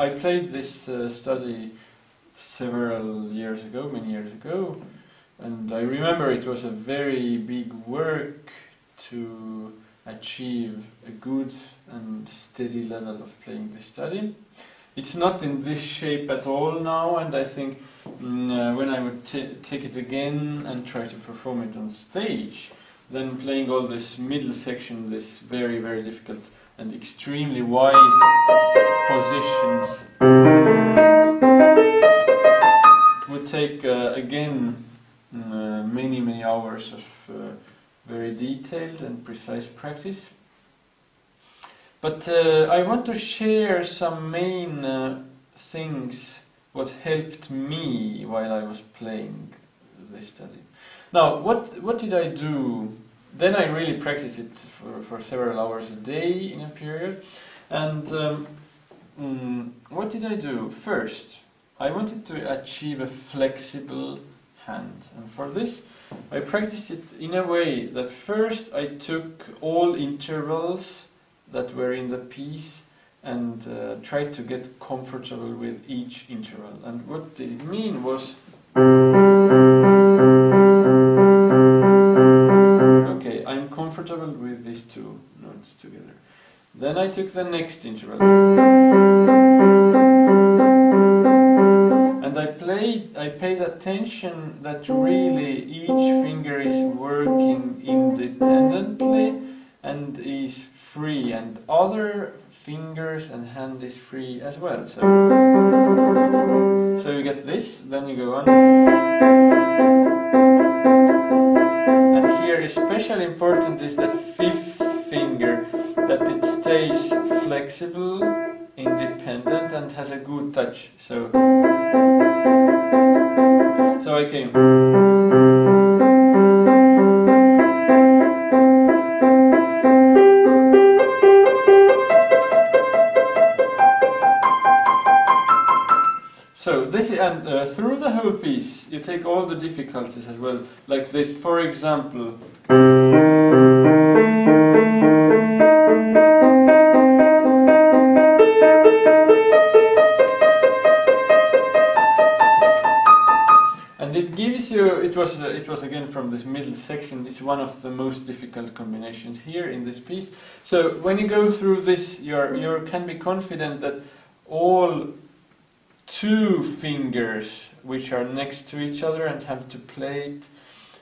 I played this study several years ago, many years ago, and I remember it was a very big work to achieve a good and steady level of playing this study. It's not in this shape at all now, and I think when I would take it again and try to perform it on stage, then playing all this middle section, this very, very difficult and extremely wide positions, it would take again many, many hours of very detailed and precise practice. But I want to share some main things what helped me while I was playing this study. Now, what did I do? Then I really practiced it for several hours a day in a period. And what did I do? First, I wanted to achieve a flexible hand. And for this, I practiced it in a way that first I took all intervals that were in the piece and tried to get comfortable with each interval. And what did it mean was, okay, I'm comfortable with these two notes together. Then I took the next interval. And I paid attention that really each finger is working independently and is free, and other fingers and hand is free as well. So you get this, then you go on. And here especially important is the fifth finger, that it stays flexible, independent, and has a good touch. So I came. So this, and through the whole piece, you take all the difficulties as well, like this, for example. And it gives you, it was again from this middle section, it's one of the most difficult combinations here in this piece. So when you go through this, you can be confident that all two fingers which are next to each other and have to play it,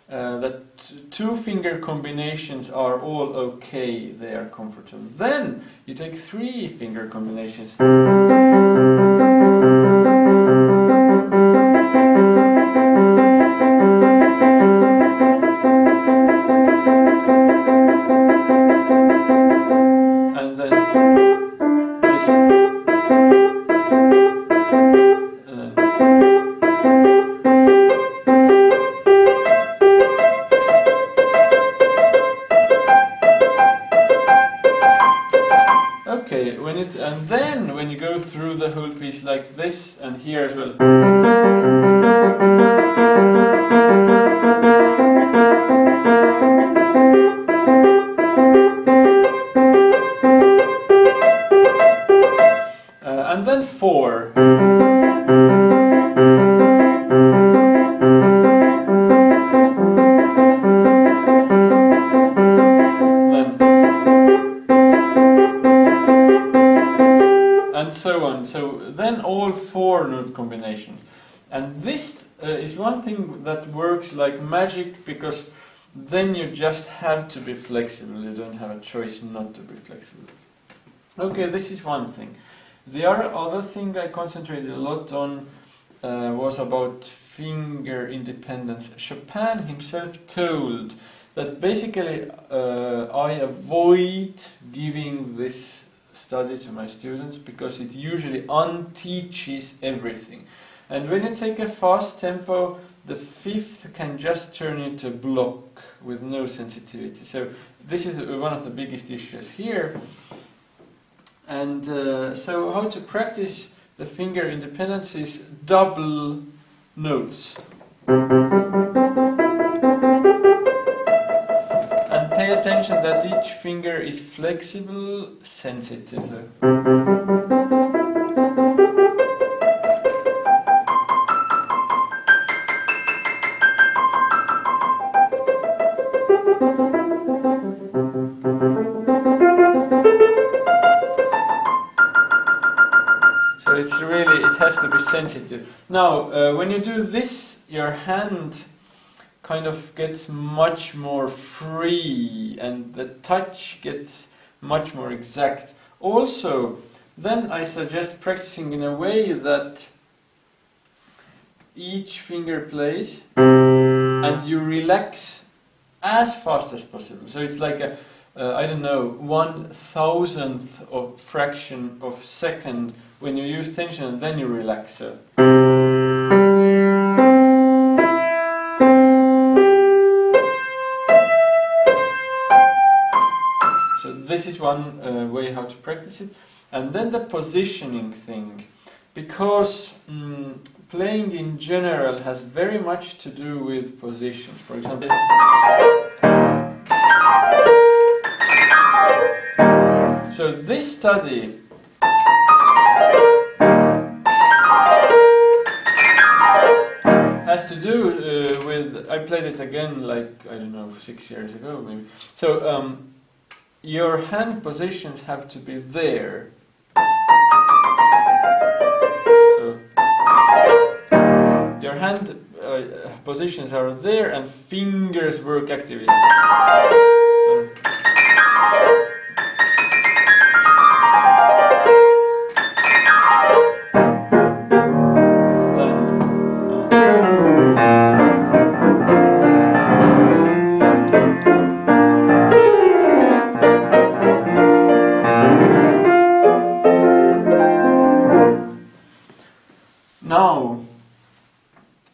that two finger combinations are all okay, they are comfortable. Then you take three finger combinations. And then this. Okay, and then when you go through the whole piece like this, and here as well. And then 4. And so on. So then all 4 note combinations. And this is one thing that works like magic, because then you just have to be flexible. You don't have a choice not to be flexible. Okay, this is one thing. The other thing I concentrated a lot on was about finger independence. Chopin himself told that basically I avoid giving this study to my students because it usually unteaches everything. And when you take a fast tempo, the fifth can just turn into a block with no sensitivity. So this is one of the biggest issues here. And so how to practice the finger independence is double notes. And pay attention that each finger is flexible, sensitive. really, it has to be sensitive. Now, when you do this, your hand kind of gets much more free and the touch gets much more exact. Also, then I suggest practicing in a way that each finger plays and you relax as fast as possible. So it's like a, I don't know, 1/1000th of fraction of second when you use tension and then you relax. So this is one way how to practice it. And then the positioning thing, because playing in general has very much to do with positions. For example, so this study has to do with, I played it again like, I don't know, 6 years ago maybe. So your hand positions have to be there. So your hand positions are there and fingers work actively. Now,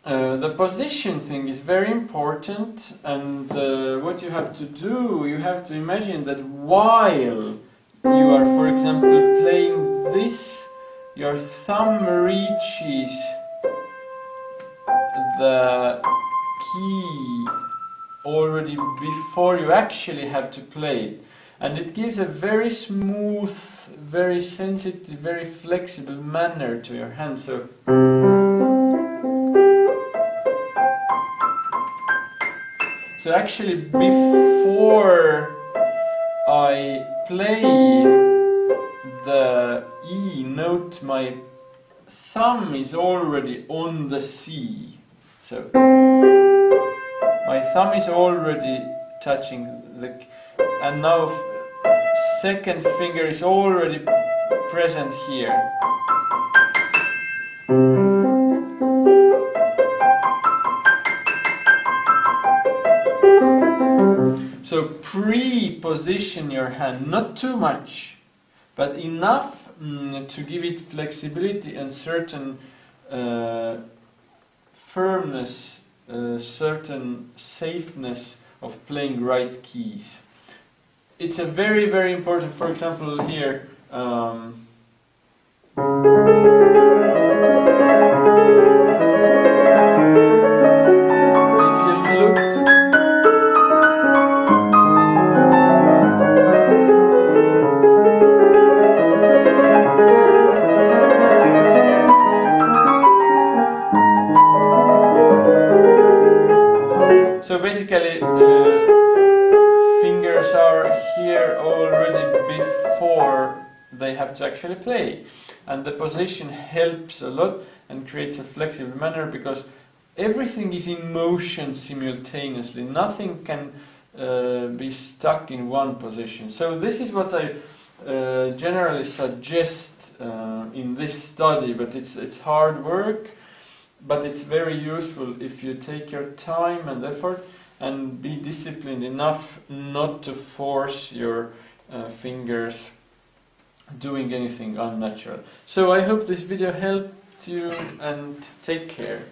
the position thing is very important, and what you have to do, you have to imagine that while you are, for example, playing this, your thumb reaches the key already before you actually have to play it. And it gives a very smooth, very sensitive, very flexible manner to your hand. So actually before I play the E note, my thumb is already on the C. So my thumb is already touching the, and now second finger is already present here. So pre-position your hand, not too much, but enough to give it flexibility and certain firmness, certain safeness of playing right keys. It's a very, very important, for example here, so basically fingers are here already before they have to actually play, and the position helps a lot and creates a flexible manner because everything is in motion simultaneously. Nothing can be stuck in one position. So this is what I generally suggest in this study, but it's hard work. But it's very useful if you take your time and effort and be disciplined enough not to force your fingers doing anything unnatural. So I hope this video helped you, and take care.